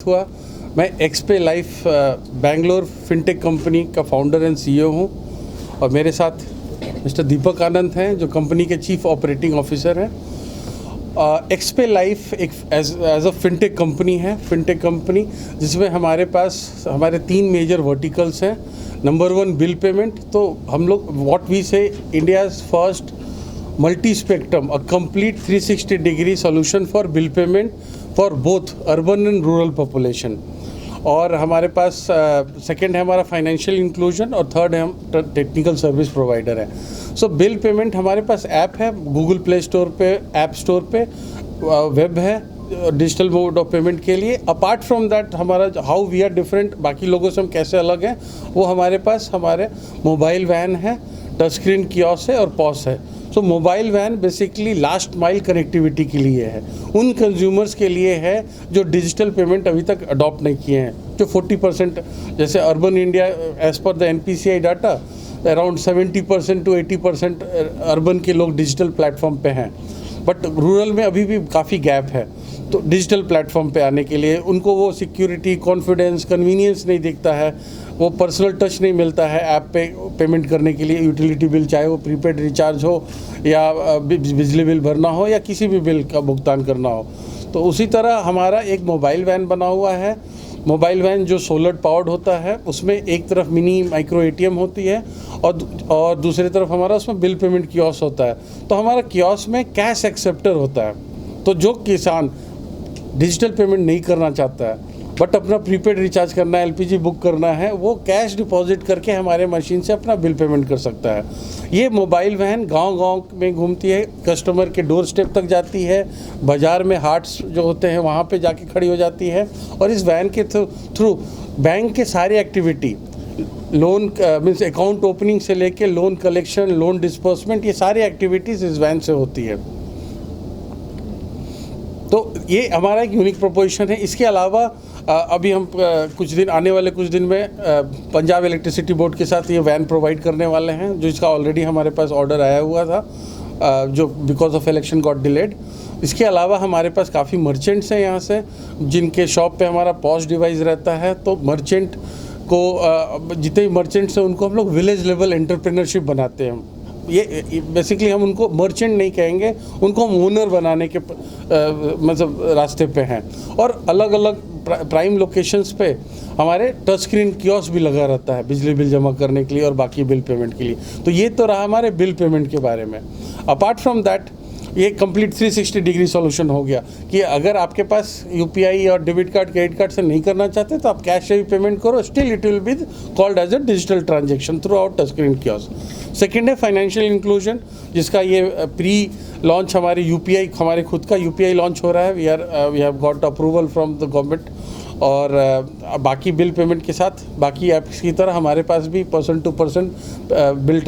हुआ। मैं एक्सपे life Bangalore fintech company का फाउंडर एंड CEO हूँ और मेरे साथ मिस्टर दीपक आनंद हैं जो कंपनी के चीफ ऑपरेटिंग ऑफिसर हैं। एक्सपे लाइफ एक एज अ फिनटेक कंपनी है, फिनटेक कंपनी जिसमें हमारे पास हमारे 3 मेजर वर्टिकल्स हैं। नंबर 1 बिल पेमेंट, तो हम लोग व्हाट वी से India's first multi spectrum a complete 360 degree solution for bill payment for both urban and rural population. और हमारे पास सेकंड है हमारा फाइनेंशियल इंक्लूजन और थर्ड है हम टेक्निकल सर्विस प्रोवाइडर है। सो बिल पेमेंट हमारे पास ऐप है गूगल प्ले स्टोर पे, ऐप स्टोर पे, वेब है डिजिटल मोड ऑफ पेमेंट के लिए। अपार्ट फ्रॉम दैट हमारा हाउ वी आर डिफरेंट, बाकी लोगों से हम कैसे अलग हैं, वो हमारे पास हमारे मोबाइल वैन है, टच स्क्रीन कियोस्क है और पॉस है। So mobile van basically last mile connectivity के लिए है, उन कंज्यूमर्स के लिए है जो डिजिटल पेमेंट अभी तक अडॉप्ट नहीं किए हैं। जो 40% जैसे urban India as per the NPCI data around 70% to 80% urban के लोग डिजिटल प्लेटफॉर्म पे हैं, बट रूरल में अभी भी काफ़ी गैप है। तो डिजिटल प्लेटफॉर्म पे आने के लिए उनको वो सिक्योरिटी, कॉन्फिडेंस, कन्वीनियंस नहीं दिखता है, वो पर्सनल टच नहीं मिलता है ऐप पे पेमेंट करने के लिए। यूटिलिटी बिल चाहे वो प्रीपेड रिचार्ज हो या बिजली बिल भरना हो या किसी भी बिल का भुगतान करना हो। तो उसी तरह हमारा एक मोबाइल वैन बना हुआ है। मोबाइल वैन जो सोलर पावर्ड होता है, उसमें एक तरफ मिनी माइक्रो ATM होती है और दूसरी तरफ हमारा उसमें बिल पेमेंट कियोस्क होता है। तो हमारा कियोस्क में कैश एक्सेप्टर होता है। तो जो किसान डिजिटल पेमेंट नहीं करना चाहता है बट अपना प्रीपेड रिचार्ज करना है, LPG बुक करना है, वो कैश डिपॉजिट करके हमारे मशीन से अपना बिल पेमेंट कर सकता है। ये मोबाइल वैन गांव-गांव में घूमती है, कस्टमर के डोर स्टेप तक जाती है, बाज़ार में हाट्स जो होते हैं वहाँ पे जाके खड़ी हो जाती है और इस वैन के थ्रू बैंक के सारी activity, loan means account opening से लेके लोन कलेक्शन, लोन डिस्बर्समेंट, ये सारी एक्टिविटीज़ इस वैन से होती है। तो ये हमारा एक यूनिक प्रोपोजिशन है। इसके अलावा अभी हम आने वाले कुछ दिन में पंजाब इलेक्ट्रिसिटी बोर्ड के साथ ये वैन प्रोवाइड करने वाले हैं, जो इसका ऑलरेडी हमारे पास ऑर्डर आया हुआ था, जो because of election got delayed. इसके अलावा हमारे पास काफ़ी मर्चेंट्स हैं यहाँ से, जिनके शॉप पे हमारा पॉस डिवाइस रहता है। तो मर्चेंट को जितने भी मर्चेंट्स हैं उनको हम लोग विलेज लेवल एंटरप्रेन्योरशिप बनाते हैं। ये बेसिकली हम उनको मर्चेंट नहीं कहेंगे, उनको हम ओनर बनाने के मतलब रास्ते पे हैं। और अलग अलग प्राइम लोकेशंस पे हमारे टच स्क्रीन कियोस्क भी लगा रहता है बिजली बिल जमा करने के लिए और बाकी बिल पेमेंट के लिए। तो ये तो रहा हमारे बिल पेमेंट के बारे में। अपार्ट फ्रॉम दैट ये कंप्लीट 360 डिग्री सॉल्यूशन हो गया कि अगर आपके पास UPI और डेबिट कार्ड, क्रेडिट कार्ड से नहीं करना चाहते तो आप कैश से भी पेमेंट करो, still it will be called as a digital transaction throughout touch screen kiosk. Second है फाइनेंशियल इंक्लूजन, जिसका ये प्री लॉन्च हमारी UPI, हमारे खुद का UPI लॉन्च हो रहा है। We have got approval from the government. और बाकी बिल पेमेंट के साथ बाकी ऐप्स की तरह हमारे पास भी person to person bill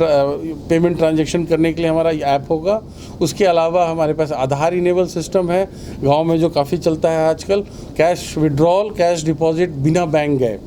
payment transaction करने के लिए हमारा ऐप होगा। उसके अलावा हमारे पास आधार इनेबल सिस्टम है गांव में, जो काफ़ी चलता है आजकल, कैश विड्रॉल, कैश डिपॉजिट बिना बैंक गए।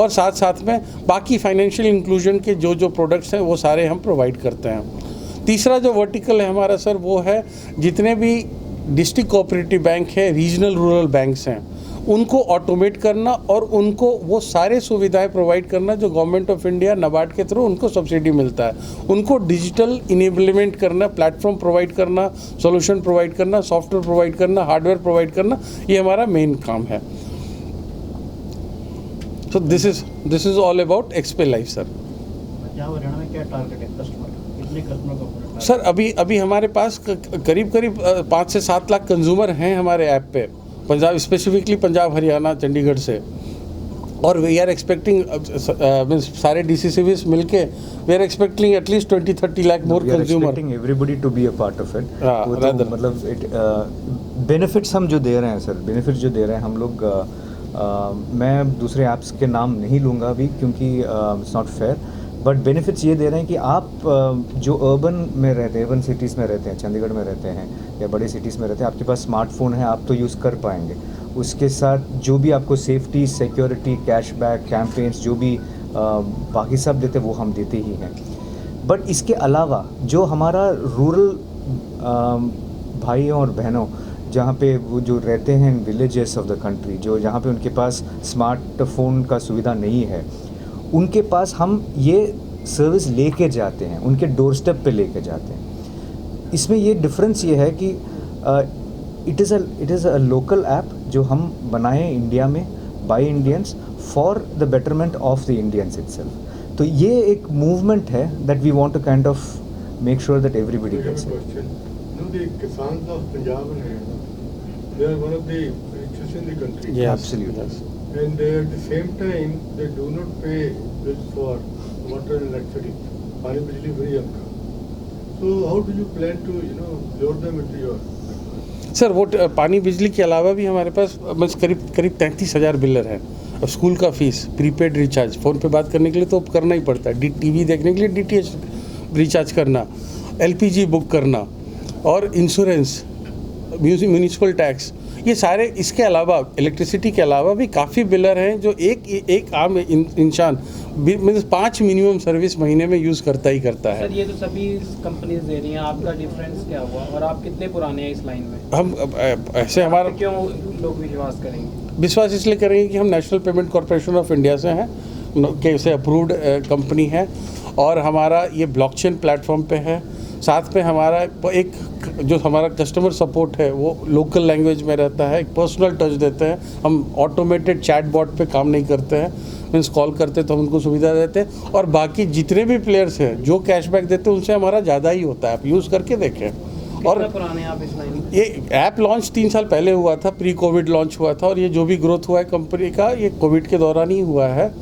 और साथ साथ में बाकी फाइनेंशियल इंक्लूजन के जो प्रोडक्ट्स हैं वो सारे हम प्रोवाइड करते हैं। तीसरा जो वर्टिकल है हमारा सर, वो है जितने भी डिस्ट्रिक्ट कोऑपरेटिव बैंक है, रीजनल रूरल बैंक्स हैं, उनको ऑटोमेट करना और उनको वो सारे सुविधाएं प्रोवाइड करना जो गवर्नमेंट ऑफ इंडिया नाबार्ड के थ्रू उनको सब्सिडी मिलता है। उनको डिजिटल इनेबलमेंट करना, प्लेटफॉर्म प्रोवाइड करना, सॉल्यूशन प्रोवाइड करना, सॉफ्टवेयर प्रोवाइड करना, हार्डवेयर प्रोवाइड करना, ये हमारा मेन काम है। So this is all about Xpay life sir. Punjab Haryana में क्या टारगेट है कस्टमर, कितने कस्टमर को? सर अभी हमारे पास करीब 5 से 7 लाख कंज्यूमर हैं हमारे ऐप पे, पंजाब स्पेसिफिकली पंजाब हरियाणा चंडीगढ़ से। और वी आर एक्सपेक्टिंग सारे DCCBs मिलके we are expecting at least 20-30 lakh more consumer, everybody to be a part of it. मतलब बेनिफिट्स हम जो दे रहे हैं सर, बेनिफिट्स जो दे रहे हैं हम लोग, मैं दूसरे ऐप्स के नाम नहीं लूँगा अभी क्योंकि it's not fair, but benefits ये दे रहे हैं कि आप जो अर्बन में रहते हैं, अर्बन सिटीज़ में रहते हैं, चंडीगढ़ में रहते हैं या बड़े सिटीज़ में रहते हैं, आपके पास स्मार्टफोन है, आप तो यूज़ कर पाएंगे। उसके साथ जो भी आपको सेफ्टी, सिक्योरिटी, कैशबैक, कैंपेन्स जो भी बाकी सब देते वो हम देते ही हैं। बट इसके अलावा जो हमारा रूरल भाइयों और बहनों जहाँ पे वो जो रहते हैं in villages of the country, जो जहाँ पे उनके पास स्मार्टफोन का सुविधा नहीं है, उनके पास हम ये सर्विस लेके जाते हैं, उनके डोर स्टेप पे लेके जाते हैं। इसमें ये डिफरेंस ये है कि it is a local app जो हम बनाए इंडिया में by Indians for the betterment of the Indians itself. तो ये एक मूवमेंट है that we want to kind of make sure that everybody gets it. The Kisans of Punjab and Haryana, they are one of the richest in the country. Yes, Absolutely. yes. And they, at the same time, they do not pay bills for water and electricity. Pani Bijli free unka. So how do you plan to, lure them into your? Sir वो पानी बिजली के अलावा भी हमारे पास बस करीब 33,000 बिलर हैं। अब स्कूल का फीस, प्रीपेड रिचार्ज, फ़ोन पे बात करने के लिए तो करना ही पड़ता है, टीवी देखने के लिए DTH रिचार्ज करना, LPG बुक करना और इंश्योरेंस, म्यूनिसिपल टैक्स, ये सारे। इसके अलावा इलेक्ट्रिसिटी के अलावा भी काफ़ी बिलर हैं जो एक आम इंसान मीन्स 5 मिनिमम सर्विस महीने में यूज़ करता ही करता है। सर ये तो सभी कंपनीज दे रही हैं, आपका डिफरेंस क्या हुआ और आप कितने पुराने हैं इस लाइन में? हम ऐसे हमारा क्यों लोग विश्वास करेंगे? विश्वास इसलिए करेंगे कि हम national payment corporation of India से हैं, कैसे अप्रूव्ड कंपनी है, और हमारा ये ब्लॉकचेन प्लेटफॉर्म पे है। साथ में हमारा एक जो हमारा कस्टमर सपोर्ट है वो लोकल लैंग्वेज में रहता है, एक पर्सनल टच देते हैं। हम ऑटोमेटेड चैट बॉट पे काम नहीं करते हैं, मीन्स कॉल करते तो हम उनको सुविधा देते हैं। और बाकी जितने भी प्लेयर्स हैं जो कैशबैक देते हैं उनसे हमारा ज़्यादा ही होता है, आप यूज़ करके देखें। और पुराने आप इस लाइन में? ये ऐप लॉन्च 3 साल पहले हुआ था, प्री कोविड लॉन्च हुआ था, और ये जो भी ग्रोथ हुआ है कंपनी का ये कोविड के दौरान ही हुआ है।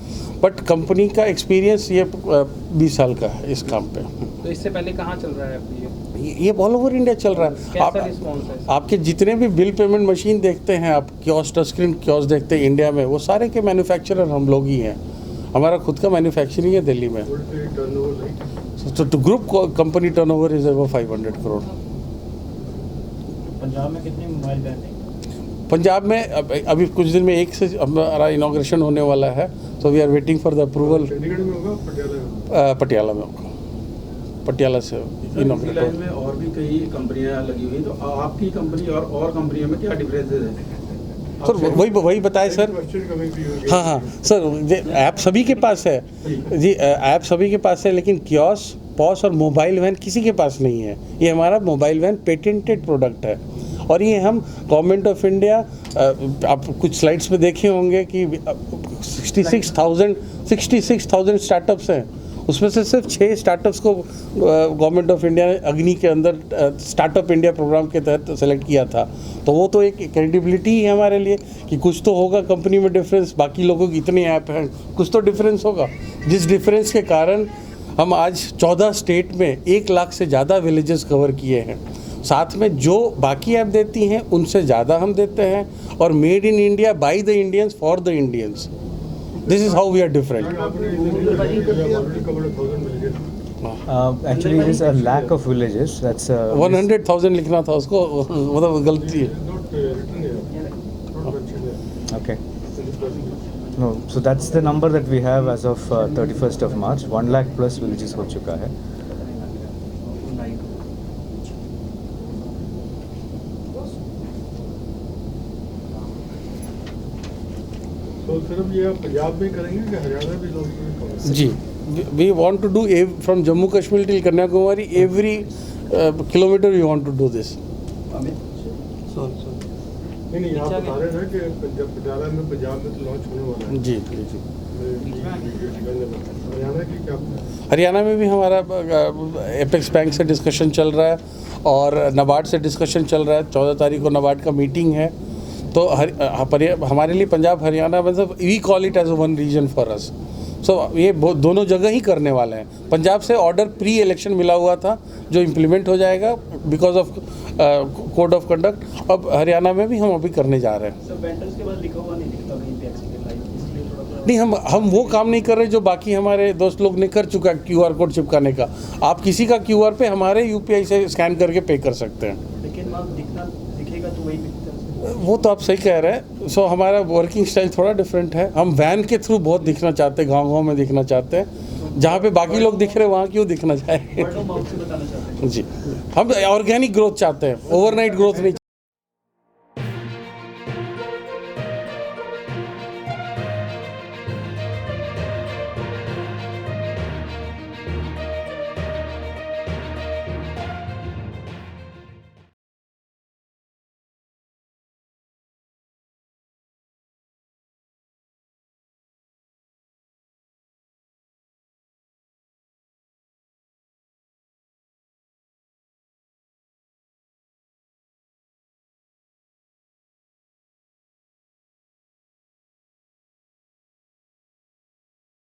बट कंपनी का एक्सपीरियंस ये 20 साल का है इस काम पे। तो इससे पहले कहाँ चल रहा है आपकी ये ऑल ओवर इंडिया चल रहा है। कैसा रिस्पॉन्स है? आपके जितने भी बिल पेमेंट मशीन देखते हैं आप, कियोस्क, टच स्क्रीन कियोस्क देखते हैं इंडिया में, वो सारे के मैन्युफैक्चरर हम लोग ही हैं। हमारा खुद का मैन्युफैक्चरिंग है दिल्ली में। What is the turnover like? तो group company turnover is over 500 crore. Punjab में कितने मोबाइल बैंक हैं? पंजाब में अभी कुछ दिन में एक से हमारा इनॉग्रेशन होने वाला है, so we are waiting for the approval. Chandigarh में होगा, पटियाला में? पटियाला में होगा, पटियाला से इसी इनॉग्रेट लाइन में और भी कई कंपनियां लगी हुई, तो आपकी कंपनी और कंपनियों में क्या डिफरेंसेस है? सर वही बताए sir. Question coming to you again. हाँ सर, ऐप सभी के पास है जी, ऐप सभी के पास है, लेकिन कियोस्क, पॉस और मोबाइल वैन किसी के पास नहीं है। ये हमारा मोबाइल वैन पेटेंटेड प्रोडक्ट है, और ये हम गवर्नमेंट ऑफ इंडिया, आप कुछ स्लाइड्स में देखे होंगे कि 66,000 स्टार्टअप्स हैं, उसमें से सिर्फ 6 स्टार्टअप्स को गवर्नमेंट ऑफ इंडिया ने अग्नि के अंदर स्टार्टअप इंडिया प्रोग्राम के तहत सेलेक्ट किया था। तो वो तो एक क्रेडिबिलिटी ही है हमारे लिए कि कुछ तो होगा कंपनी में डिफरेंस। बाकी लोगों की इतने ऐप हैं, कुछ तो डिफरेंस होगा, जिस डिफरेंस के कारण हम आज 14 स्टेट में 1 लाख से ज़्यादा विलेजेस कवर किए हैं। साथ में जो बाकी ऐप देती हैं उनसे ज़्यादा हम देते हैं, और made in India by the Indians for the Indians. This is how we are different. Actually, it is a lack of villages. That's 100,000 लिखना था उसको, मतलब गलती है। Not written here, not mentioned here. Okay. In this presentation. No, so that's the number that we have as of 31st of March. 1 lakh plus villages हो चुका है। तो सिर्फ ये आप पंजाब में करेंगे कि हरियाणा भी लोग करेंगे? जी, we want to do from Jammu Kashmir till Kanyakumari, every kilometre we want to do this. नहीं आप बता रहे हैं कि पटियाला में पंजाब में तो लॉन्च होने वाला है। जी जी जी। हरियाणा की क्या? हरियाणा में भी हमारा एपेक्स बैंक से डिस्कशन चल रहा है और नाबार्ड से डिस्कशन चल रहा है। 14 तारीख को नाबार्ड का मीटिंग है। तो हमारे लिए पंजाब हरियाणा मतलब we call it as one region for us. So ये दोनों जगह ही करने वाले हैं। पंजाब से ऑर्डर प्री इलेक्शन मिला हुआ था जो इम्प्लीमेंट हो जाएगा because of code of conduct. अब हरियाणा में भी हम अभी करने जा रहे हैं। सर वेंडर्स के बाद लिखा हुआ नहीं दिखता कहीं पे एक्सीडेंट लाइव, इसलिए थोड़ा नहीं, हम वो काम नहीं कर रहे जो बाकी हमारे दोस्त लोग ने कर चुका है, QR कोड चिपकाने का। आप किसी का QR पे हमारे UPI से स्कैन करके पे कर सकते हैं। लेकिन वहाँ दिखेगा तो वही दिखता है। वो तो आप सही कह रहे हैं। सो हमारा वर्किंग स्टाइल थोड़ा डिफरेंट है। हम वैन के थ्रू बहुत दिखना चाहते हैं, गाँव में दिखना चाहते हैं। जहाँ पे बाकी लोग दिख रहे हैं वहाँ क्यों दिखना चाहे। वर्ड ऑफ माउथ से बताना चाहते हैं। जी, हम ऑर्गेनिक ग्रोथ चाहते हैं, ओवरनाइट ग्रोथ नहीं।